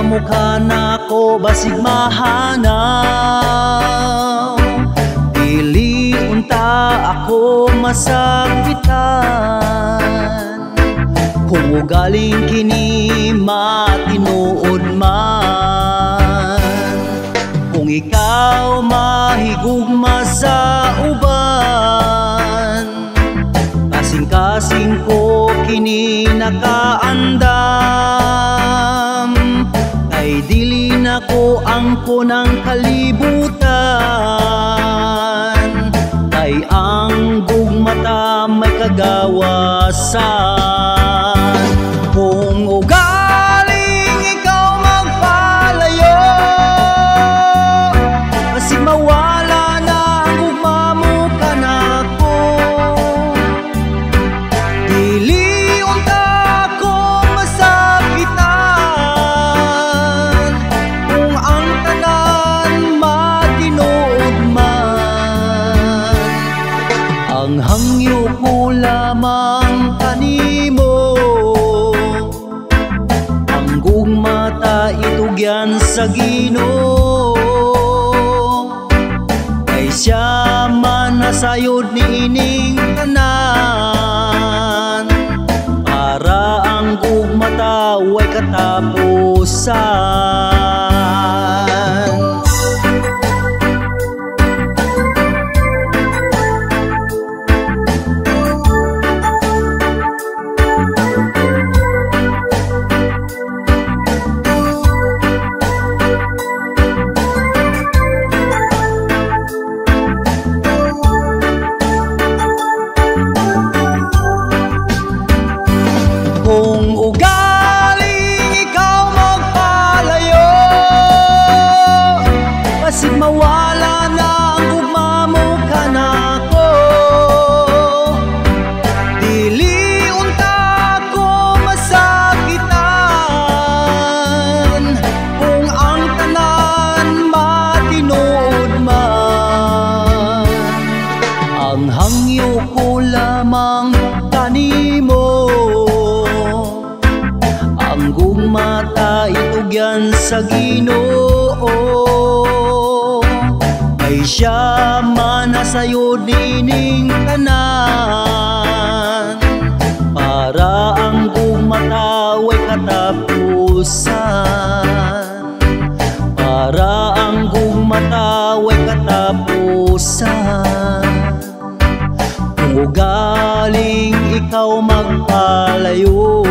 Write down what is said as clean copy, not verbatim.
magpamukha na ko basig mahanaw. Dili unta ako masakitan, kung ugaling kini matinuod man. Kung ikaw mahigugma sa uban, kasing-kasing ko kini nakaandam. Kay dili na ko angko ng kalibutan, kay ang gugmata may kagawasan. Kung ugaling ikaw magpalayo, basig mawala na ang gugma mo kanako. Dili unta ko masakitan, kung ang tanan matinuod man. Ang hangyo ko lamang kanimo, ang gugmata itugyan sa Ginoo. Kay siya man nasayod niining tanan, para ang gugmata way katapusan. Kung ugaling ikaw magpalayo, basig mawala na ang gugma mo kanako. Dili unta ko masakitan, kung ang tanan matinuod man. Ang hangyo ko lamang kanimo, ang gugmata itugyan sa Ginoo. Kay siya man nasayod nining tanan, para ang gugmata way katapusan. Para ang gugmata way katapusan. Kung ugaling ikaw magpalayo,